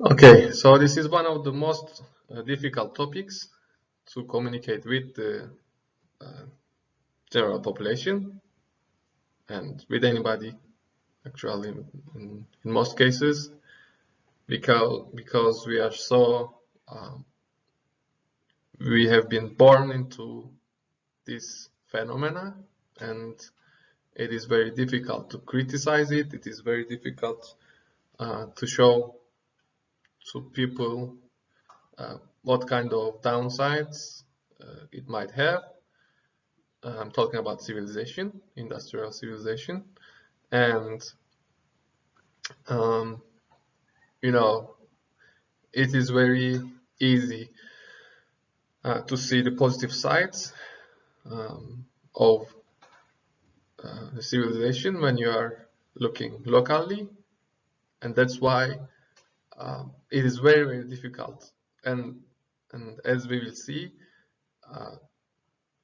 Okay, so this is one of the most difficult topics to communicate with the uh, general population and with anybody, actually, in most cases, because we are so we have been born into this phenomena, and it is very difficult to criticize it. It is very difficult to show to people what kind of downsides it might have. I'm talking about civilization, industrial civilization, and um, you know, it is very easy to see the positive sides of the civilization when you are looking locally, and that's why it is very difficult. And as we will see,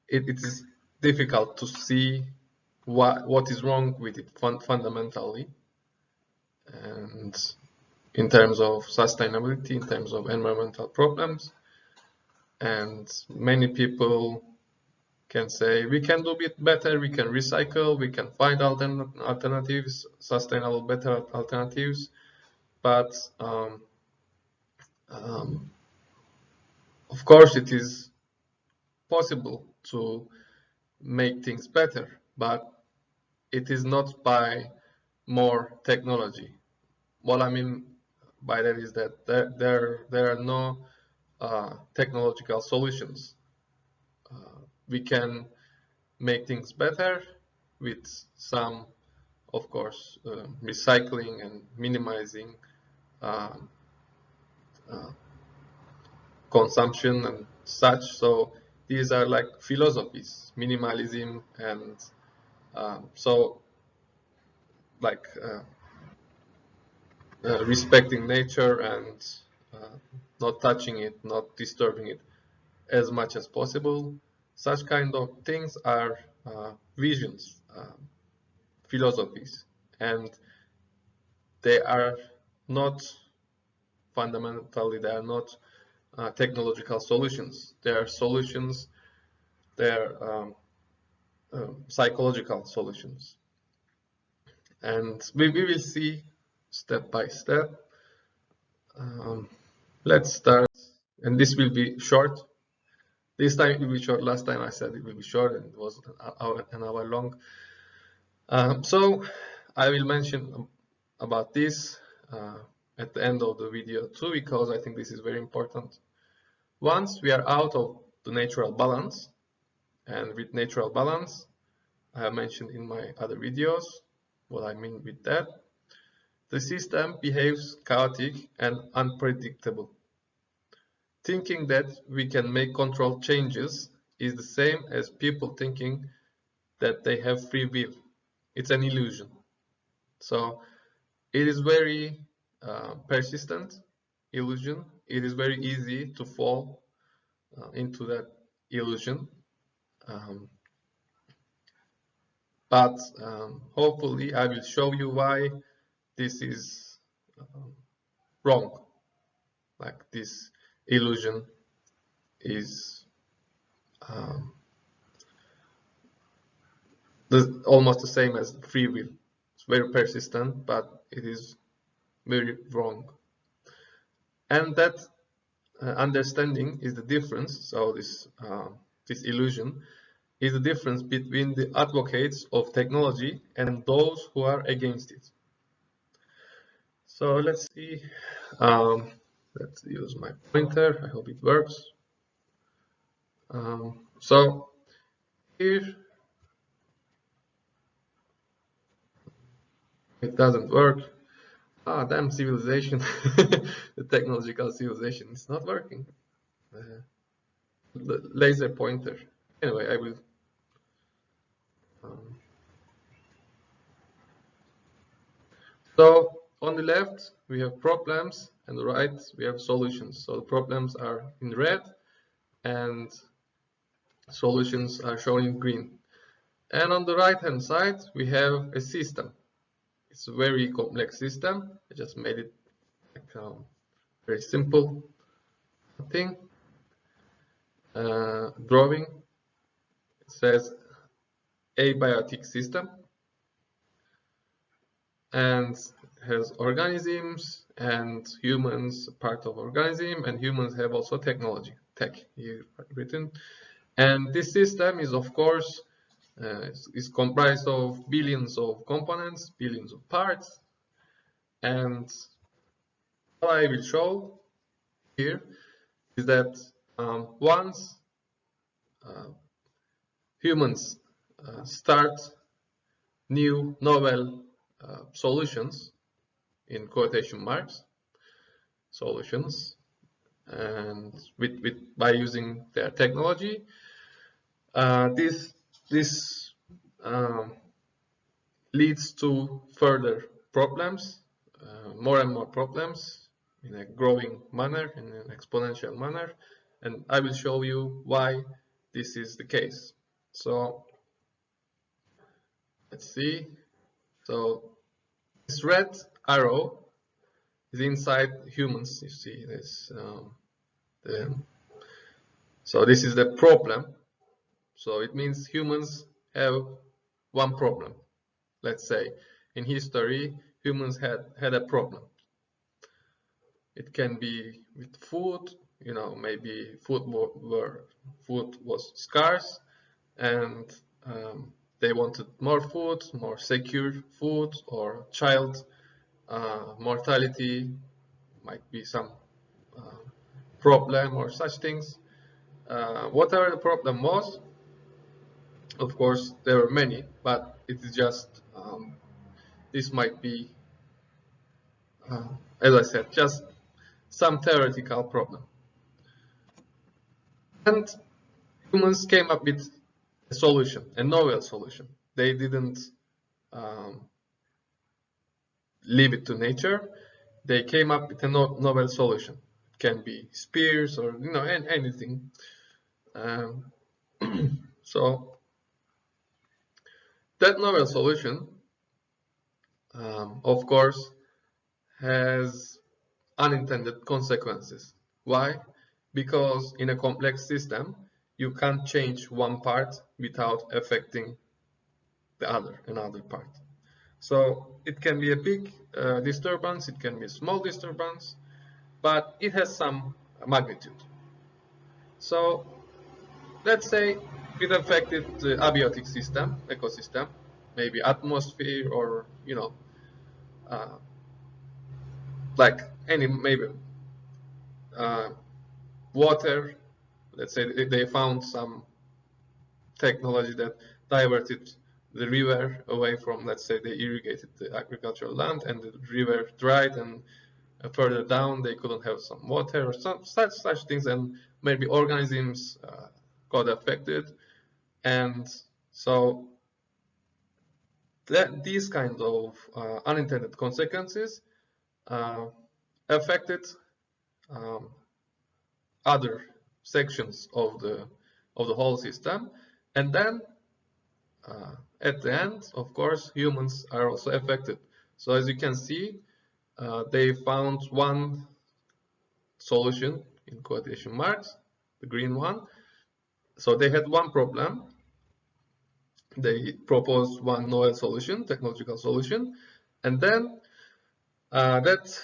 it is difficult to see what is wrong with it fundamentally, and in terms of sustainability, in terms of environmental problems. And many people can say we can do it better, we can recycle, we can find alternatives, sustainable, better alternatives. But of course, it is possible to make things better, but it is not by more technology. What I mean by that is that there are no technological solutions. We can make things better with some, of course, recycling and minimizing uh, uh, consumption and such. So these are like philosophies, minimalism, and so like respecting nature and not touching it, not disturbing it as much as possible. Such kind of things are visions, philosophies, and they are not fundamentally, they are not technological solutions. They are solutions, they are psychological solutions. And we will see step by step. Let's start, and this will be short. This time it will be short. Last time I said it will be short, and it was an hour long. So I will mention about this at the end of the video too, because I think this is very important. Once we are out of the natural balance, and with natural balance, I have mentioned in my other videos what I mean with that. The system behaves chaotic and unpredictable. Thinking that we can make control changes is the same as people thinking that they have free will. It's an illusion. So it is very persistent illusion. It is very easy to fall into that illusion. But hopefully I will show you why this is wrong. Like this illusion is almost the same as free will. It's very persistent, but it is very wrong. And that understanding is the difference. So this illusion is the difference between the advocates of technology and those who are against it. So let's see. Let's use my pointer. I hope it works. So here it doesn't work. Ah, damn civilization. The technological civilization is not working. The laser pointer. Anyway, I will. So on the left we have problems, and the right we have solutions. So the problems are in red, and solutions are shown in green. And on the right hand side we have a system. It's a very complex system. I just made it like very simple thing. Drawing. It says abiotic system and has organisms, and humans part of organism, and humans have also technology, tech here written. And this system is, of course, is comprised of billions of components, billions of parts. And what I will show here is that once humans start new novel solutions, in quotation marks, solutions, and by using their technology, this leads to further problems, more and more problems in a growing manner, in an exponential manner, and I will show you why this is the case. So let's see. So this red arrow is inside humans. You see this. So this is the problem. So it means humans have one problem. Let's say in history, humans had a problem. It can be with food, you know, maybe food was scarce, and they wanted more food, more secure food, or child mortality might be some problem or such things. Whatever the problem was, of course, there were many, but it is just this might be, as I said, just some theoretical problem. And humans came up with a solution, a novel solution. They didn't leave it to nature. They came up with a novel solution. It can be spears or anything. So that novel solution, of course, has unintended consequences. Why? Because in a complex system, you can't change one part without affecting another part. So it can be a big disturbance, it can be a small disturbance, but it has some magnitude. So let's say it affected the abiotic system, ecosystem, maybe atmosphere, or like any maybe water. Let's say they found some technology that diverted the river away from, let's say they irrigated the agricultural land and the river dried, and further down they couldn't have some water or such things, and maybe organisms got affected. And so these kinds of unintended consequences affected other sections of the whole system, and then at the end, of course, humans are also affected. So as you can see, they found one solution in quotation marks, the green one. So they had one problem. They proposed one novel solution, technological solution, and then that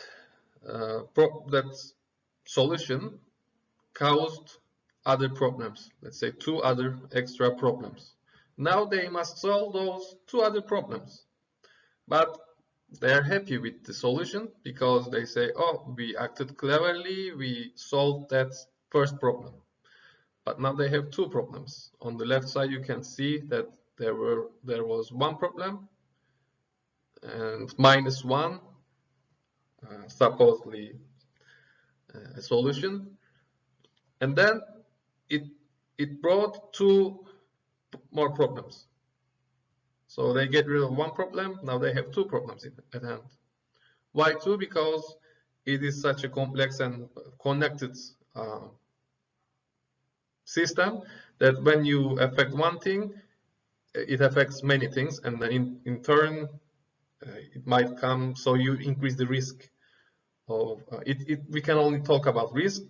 solution caused other problems. Let's say 2 other extra problems. Now they must solve those 2 other problems, but they are happy with the solution because they say, oh, we acted cleverly, we solved that first problem. But now they have 2 problems. On the left side, you can see that there was one problem and -1, supposedly a solution, and then it brought 2 more problems. So they get rid of one problem, now they have 2 problems at hand. Why 2? Because it is such a complex and connected system that when you affect one thing, it affects many things, and then in turn it might come, so you increase the risk of we can only talk about risk,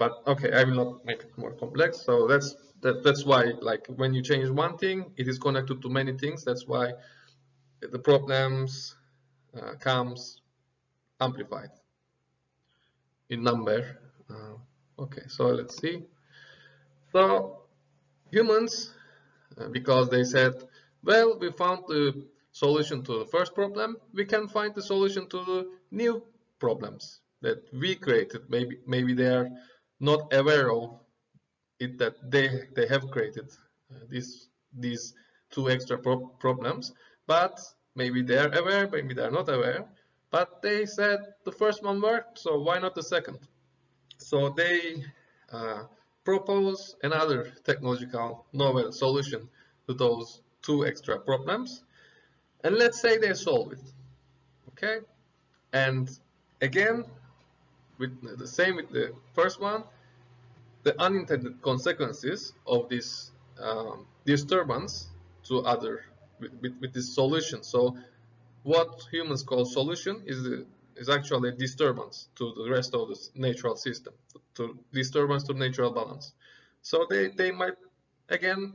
but okay, I will not make it more complex. So that's why, like, when you change one thing, it is connected to many things. That's why the problems comes amplified in number. Okay, so let's see. So humans, because they said, well, we found the solution to the first problem, we can find the solution to the new problems that we created. Maybe they are not aware of it, that they have created these two extra problems, but maybe they are aware, maybe they are not aware. But they said the first one worked, so why not the second? So they uh, propose another technological novel solution to those two extra problems, and let's say they solve it. Okay, and again, with the same with the first one, the unintended consequences of this disturbance to other with this solution. So what humans call solution is actually a disturbance to the rest of the natural system, to disturbance to natural balance. So they might again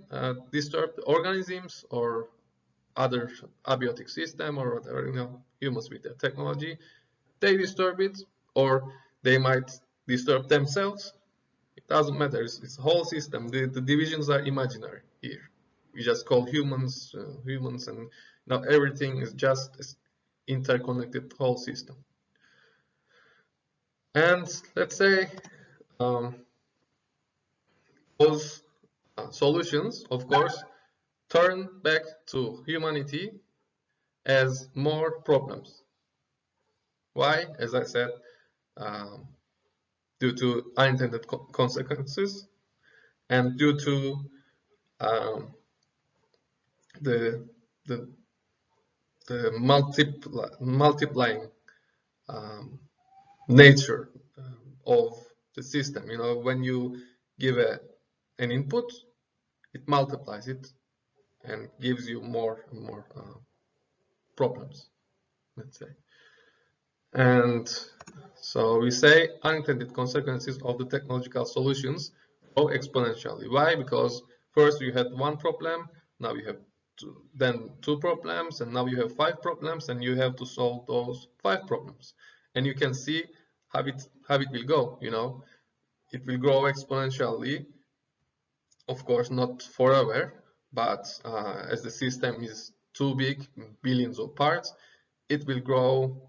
disturb the organisms or other abiotic system or whatever, humans with their technology, they disturb it, or they might disturb themselves. It doesn't matter. It's a whole system. The divisions are imaginary here. We just call humans humans, and now everything is just an interconnected whole system. And let's say um, those solutions, of course, turn back to humanity as more problems. Why? As I said, um, due to unintended consequences and due to um, the the the multiplying um, nature of the system. When you give an input, it multiplies it and gives you more and more problems, let's say. And so we say unintended consequences of the technological solutions grow exponentially. Why? Because first you had one problem, now you have then two problems, and now you have five problems, and you have to solve those five problems. And you can see how it will go. It will grow exponentially, of course, not forever, but as the system is too big, billions of parts, it will grow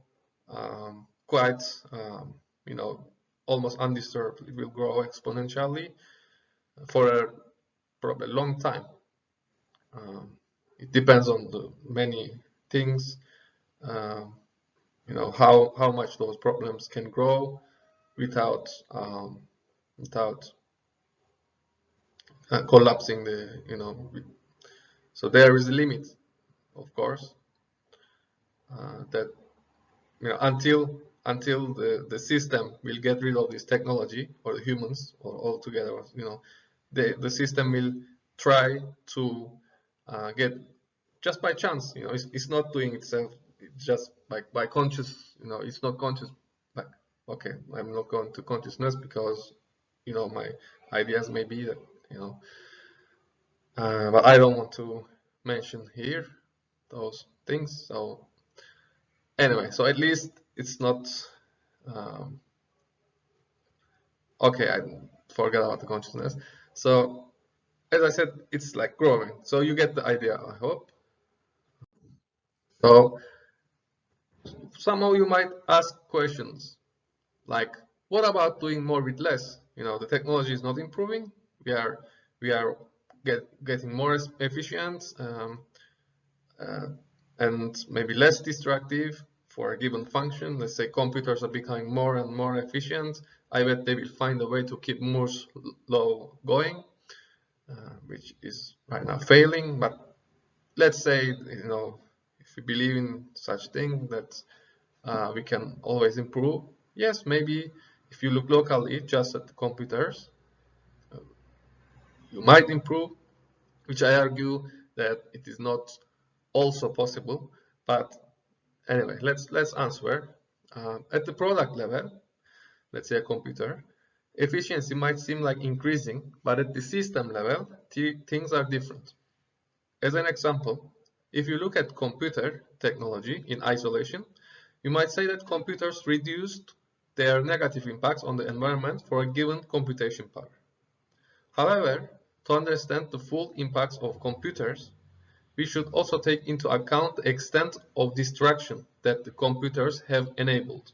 quite, almost undisturbed. It will grow exponentially for probably a long time. It depends on the many things, how much those problems can grow without collapsing so there is a limit, of course, that until the system will get rid of this technology, or the humans, or altogether, the system will try to get, just by chance, it's not doing itself, it's just by conscious, it's not conscious, like, okay, I'm not going to consciousness because my ideas may be that, but I don't want to mention here those things. So anyway, so at least it's not um, okay. I forgot about the consciousness. So as I said, it's like growing. So you get the idea, I hope. So some of you might ask questions like, what about doing more with less? The technology is not improving. We are getting more efficient. And maybe less destructive for a given function. Let's say computers are becoming more and more efficient. I bet they will find a way to keep Moore's law going, which is right now failing. But let's say, if we believe in such thing, that we can always improve. Yes, maybe if you look locally just at the computers, you might improve, which I argue that it is not also possible. But anyway, let's answer. At the product level, let's say a computer, efficiency might seem like increasing, but at the system level, things are different. As an example, if you look at computer technology in isolation, you might say that computers reduced their negative impacts on the environment for a given computation power. However, to understand the full impacts of computers, we should also take into account the extent of destruction that the computers have enabled.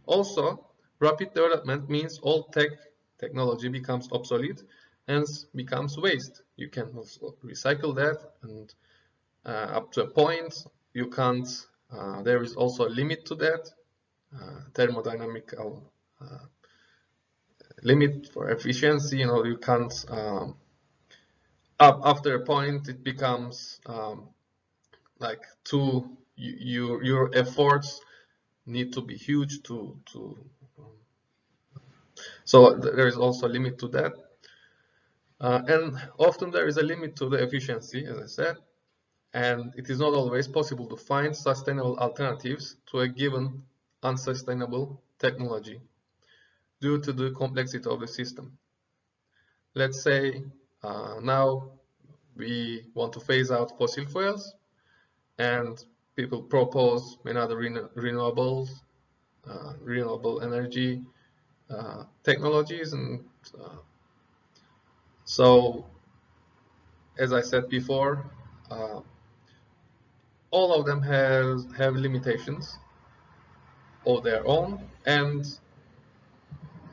Also, rapid development means all technology becomes obsolete, hence becomes waste. You can also recycle that, and up to a point you can't. There is also a limit to that, thermodynamical limit for efficiency. You can't. After a point, it becomes like your efforts need to be huge to so there is also a limit to that, and often there is a limit to the efficiency, as I said, and it is not always possible to find sustainable alternatives to a given unsustainable technology due to the complexity of the system. Let's say now we want to phase out fossil fuels, and people propose many other renewable energy technologies, and so as I said before, uh, all of them have limitations of their own, and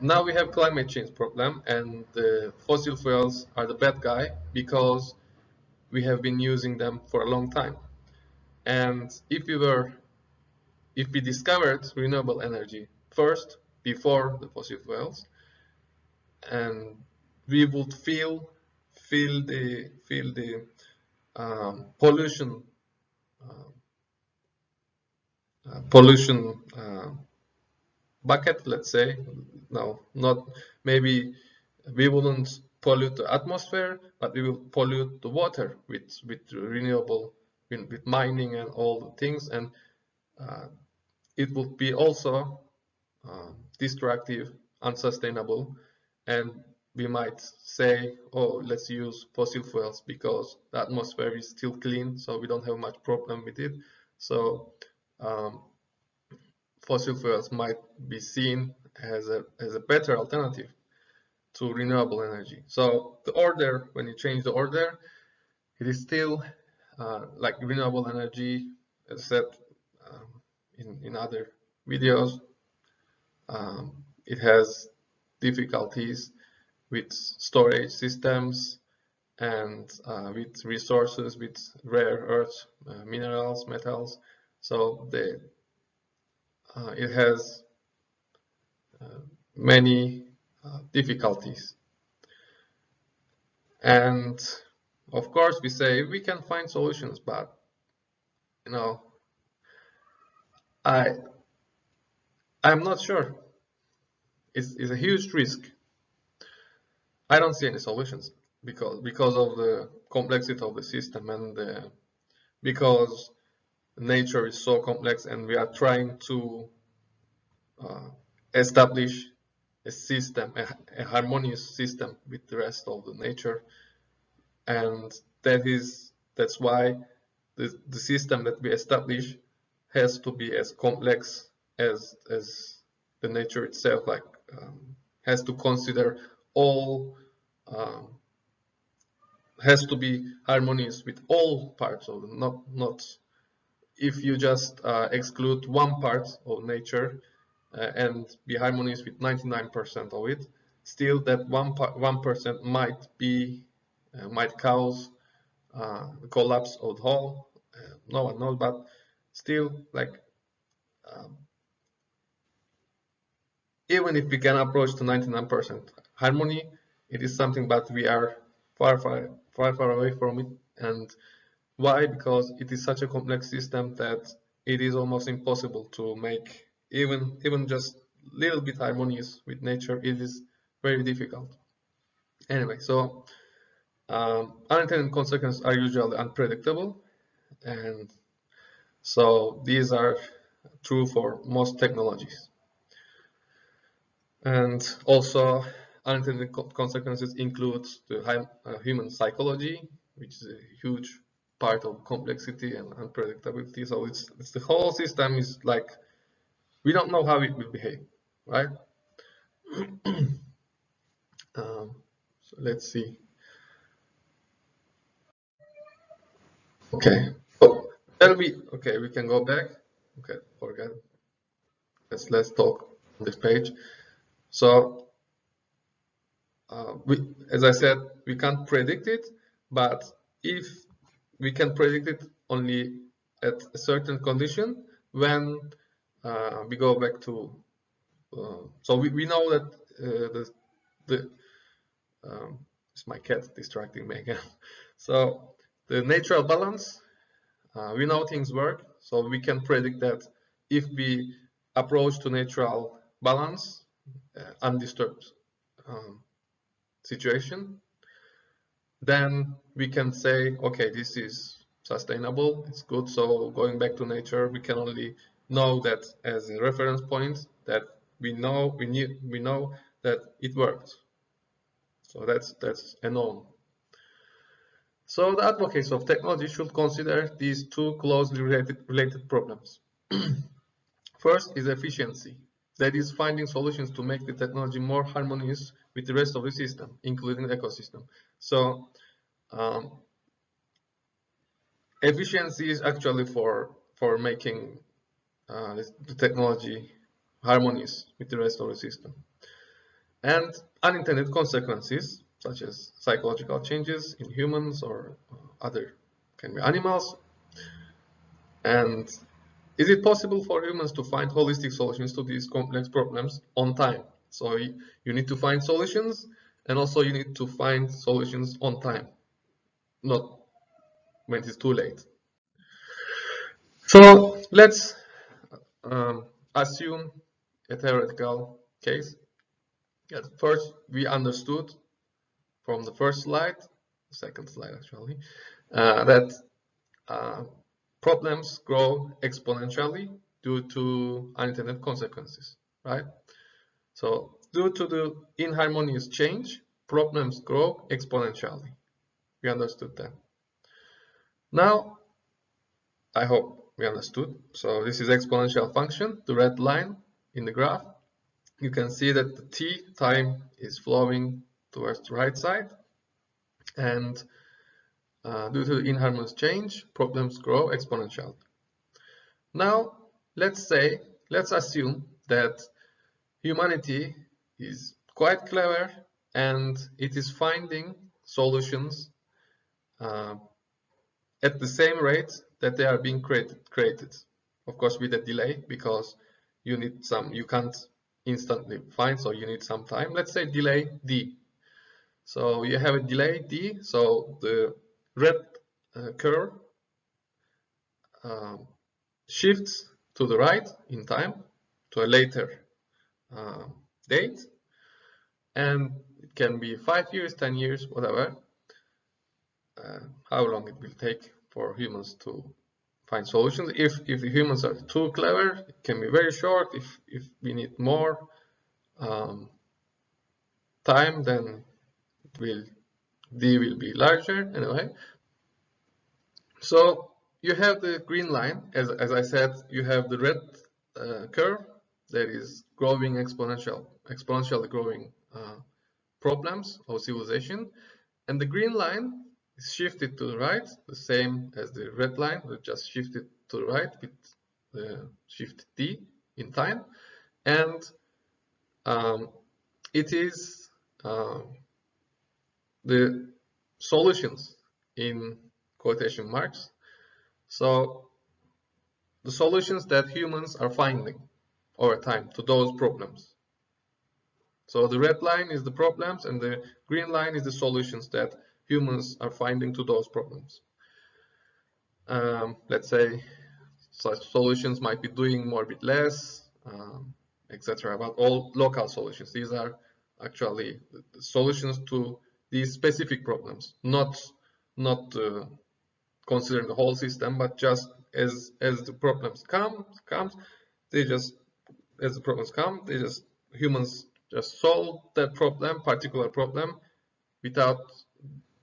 now we have climate change problem, and the fossil fuels are the bad guy because we have been using them for a long time. And if we discovered renewable energy first before the fossil fuels, and we would feel the pollution uh, pollution bucket, let's say. No, not maybe we wouldn't pollute the atmosphere, but we will pollute the water with renewable, with mining and all the things, and uh, it would be also destructive, unsustainable, and we might say, oh, let's use fossil fuels because the atmosphere is still clean, so we don't have much problem with it. So um, fossil fuels might be seen as a better alternative to renewable energy. So the order, when you change the order, it is still like renewable energy, as I said in other videos, it has difficulties with storage systems and with resources, with rare earth minerals, metals. So it has many difficulties. And of course, we say we can find solutions, but you know, I I'm not sure. It's a huge risk. I don't see any solutions because of the complexity of the system, and because nature is so complex, and we are trying to uh, establish a system, a harmonious system with the rest of the nature, and that's why the system that we establish has to be as complex as the nature itself, like has to consider all, um, has to be harmonious with all parts of it, not if you just exclude one part of nature and be harmonious with 99% of it, still that 1% might cause the collapse of the whole. No one knows, but still, like um, even if we can approach to 99% harmony, it is something that we are far away from it. And why? Because it is such a complex system that it is almost impossible to make even just little bit harmonious with nature. It is very difficult. Anyway, so unintended consequences are usually unpredictable, and so these are true for most technologies. And also, unintended consequences include the human psychology, which is a huge part of complexity and unpredictability. So it's the whole system is like we don't know how it will behave, right? So let's see. Okay. Oh, we can go back. Okay, forget. Let's talk on this page. So as I said, we can't predict it, but if we can predict it only at a certain condition when we go back to so we know that the it's my cat distracting me again. So the natural balance, we know things work, so we can predict that if we approach to natural balance, undisturbed situation, then we can say, okay, this is sustainable, it's good. So going back to nature, we can only know that as a reference point that we know that it works. So that's a known. So the advocates of technology should consider these two closely related problems. First is efficiency. That is finding solutions to make the technology more harmonious with the rest of the system, including the ecosystem. So efficiency is actually for making the technology harmonious with the rest of the system. And unintended consequences, such as psychological changes in humans or other can be animals. And is it possible for humans to find holistic solutions to these complex problems on time? So you need to find solutions, and also you need to find solutions on time, not when it's too late. So let's assume a theoretical case. First, we understood from the first slide, second slide actually, that problems grow exponentially due to unintended consequences, right? So due to the inharmonious change, problems grow exponentially. We understood that. Now, I hope we understood. So this is exponential function, the red line in the graph. You can see that the t time is flowing towards the right side, and due to the inharmonious change, problems grow exponentially. Now, let's assume that humanity is quite clever and it is finding solutions at the same rate that they are being created. Of course, with a delay, because you can't instantly find, so you need some time. Let's say delay d. So you have a delay d, so the red curve shifts to the right in time to a later date, and it can be 5 years, 10 years, whatever, how long it will take for humans to find solutions. If the humans are too clever, it can be very short. If we need more time, then d will be larger anyway. So you have the green line, as I said, you have the red curve that is growing exponentially growing problems of civilization, and the green line is shifted to the right, the same as the red line, but just shifted to the right with the shift d in time, and it is the solutions in quotation marks. So the solutions that humans are finding over time to those problems. So the red line is the problems and the green line is the solutions that humans are finding to those problems. Let's say such solutions might be doing more with less, etc. But all local solutions. These are actually the solutions to these specific problems, not considering the whole system, but just as the problems comes, they just as the problems come, humans just solve that particular problem, without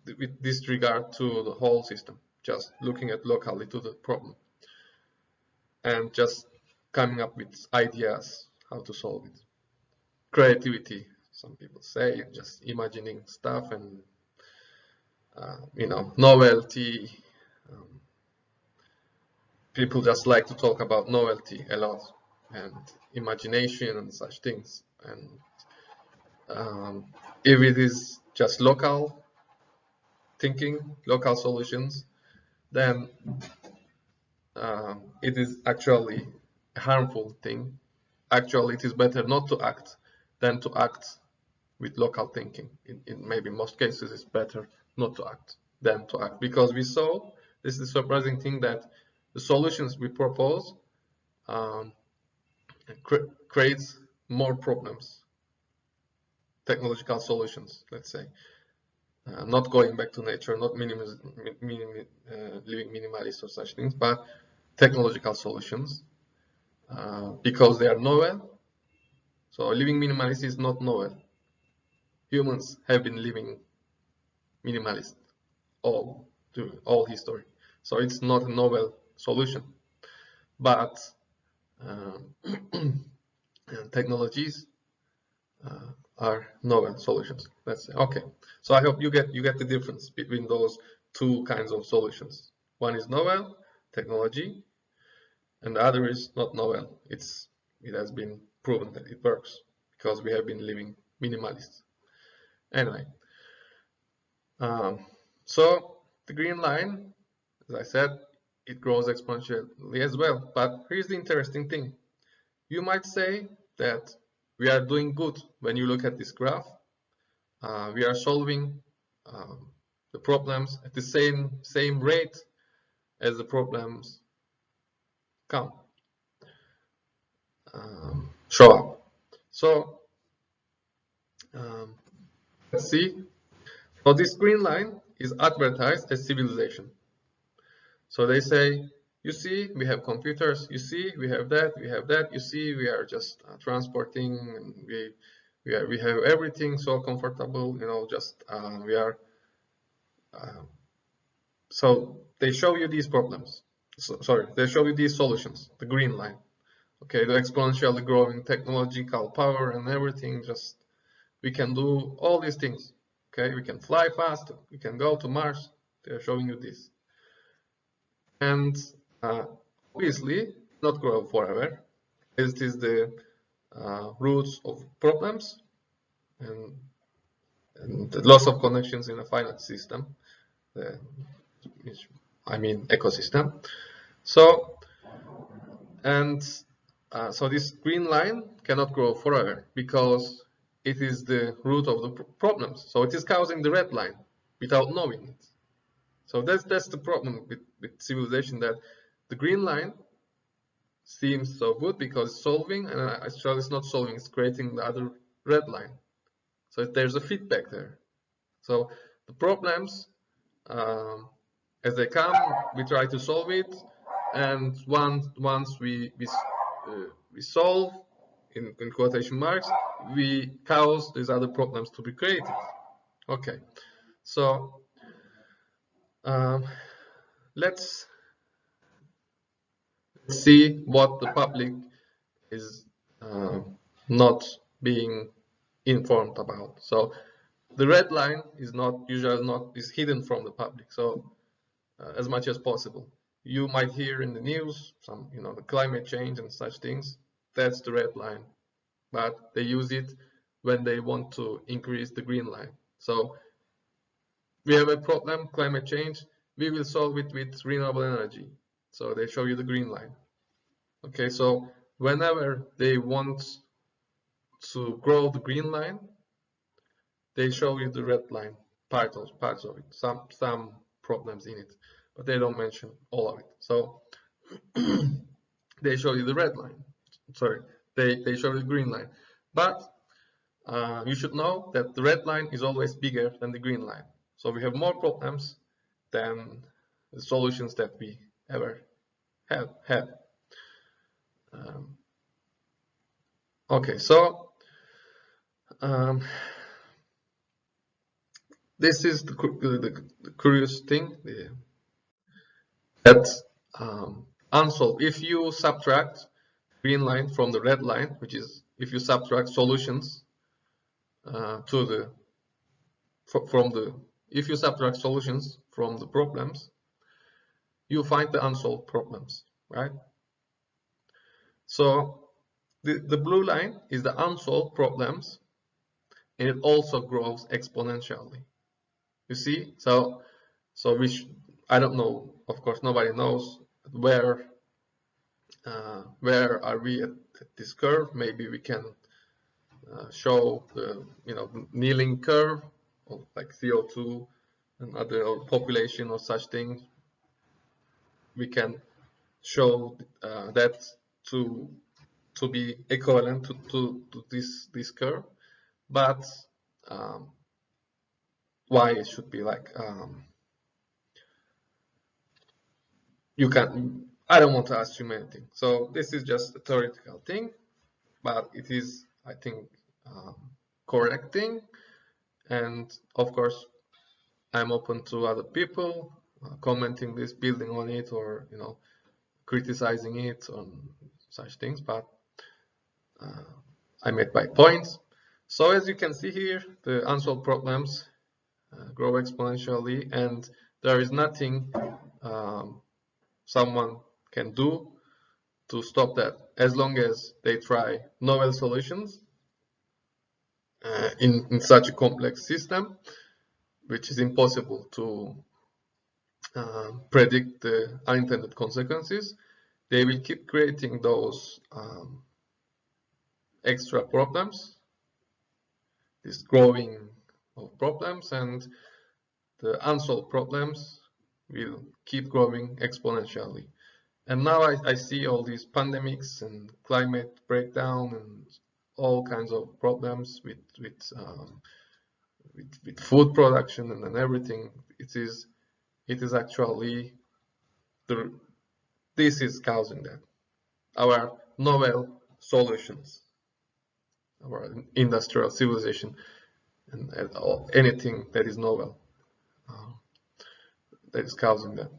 with disregard to the whole system, just looking at locally to the problem and just coming up with ideas how to solve it. Creativity, some people say, just imagining stuff, and novelty. Um, People just like to talk about novelty a lot, and imagination and such things. And if it is just local thinking, local solutions, then it is actually a harmful thing. Actually, it is better not to act than to act with local thinking. In maybe most cases, it's better not to act than to act, because we saw, this is the surprising thing, that the solutions we propose creates more problems. Technological solutions, let's say, not going back to nature, not living minimalist or such things, but technological solutions, because they are novel. So living minimalist is not novel. Humans have been living minimalist all history, so it's not a novel solution. But technologies are novel solutions, let's say. Okay, so I hope you get the difference between those two kinds of solutions. One is novel technology, and the other is not novel. It has been proven that it works because we have been living minimalist. Anyway, so the green line, as I said, it grows exponentially as well. But here's the interesting thing. You might say that we are doing good when you look at this graph. We are solving the problems at the same rate as the problems come show up. So let's see. So this green line is advertised as civilization. So they say, you see, we have computers. You see, we have that. We have that. You see, we are just transporting, and we have everything so comfortable. Just we are. So they show you these problems. Sorry, they show you these solutions. The green line. Okay, the exponentially growing technological power and everything. Just we can do all these things. Okay, we can fly fast. We can go to Mars. They're showing you this. And obviously not grow forever. It is the roots of problems and the loss of connections in a finite system, ecosystem. So so this green line cannot grow forever because it is the root of the problems. So it is causing the red line without knowing it. So that's the problem with civilization, that the green line seems so good because it's solving, and actually it's not solving, it's creating the other red line. So there's a feedback there. So the problems, as they come, we try to solve it, and once we solve, in quotation marks, we cause these other problems to be created. Okay, so let's see what the public is not being informed about. So the red line is is hidden from the public. So as much as possible, you might hear in the news some, the climate change and such things. That's the red line, but they use it when they want to increase the green line. So we have a problem, climate change. We will solve it with renewable energy. So they show you the green line. Okay, so whenever they want to grow the green line, they show you the red line, parts of it, some problems in it, but they don't mention all of it. So they show you the red line. Sorry, they show you the green line. But you should know that the red line is always bigger than the green line. So we have more problems than the solutions that we ever have. Okay, so this is the curious thing that unsolved. If you subtract green line from the red line, which is if you subtract solutions to the from the if you subtract solutions from the problems, you find the unsolved problems, right? So the blue line is the unsolved problems, and it also grows exponentially. You see, so which I don't know. Of course, nobody knows where are we at this curve. Maybe we can show the kneeling curve, or like CO2 and other, or population or such things. We can show that to be equivalent to this curve, but why it should be like you can. I don't want to assume anything. So this is just a theoretical thing, but it is, I think, correct thing. And of course, I'm open to other people commenting this, building on it, or criticizing it on such things. But I made my points. So as you can see here, the unsolved problems grow exponentially, and there is nothing someone can do to stop that, as long as they try novel solutions in such a complex system, which is impossible to predict the unintended consequences. They will keep creating those extra problems, this growing of problems, and the unsolved problems will keep growing exponentially. And now I see all these pandemics and climate breakdown and all kinds of problems with food production and everything. It is actually this is causing that. Our novel solutions, our industrial civilization, and anything that is novel, that is causing that.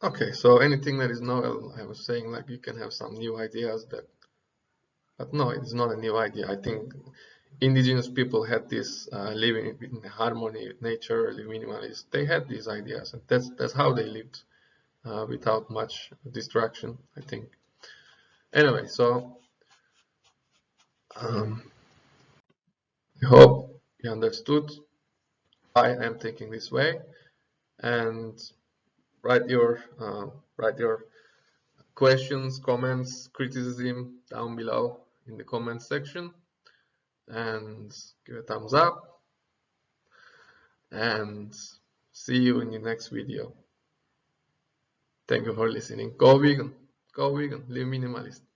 Okay, so anything that is novel, I was saying, like, you can have some new ideas but no, it's not a new idea. I think indigenous people had this living in harmony with nature, early minimalists. They had these ideas, and that's how they lived without much distraction, I think. Anyway, so I hope you understood why I'm thinking this way, and write your questions, comments, criticism down below in the comment section, and give a thumbs up, and see you in the next video. Thank you for listening. Go vegan, live minimalist.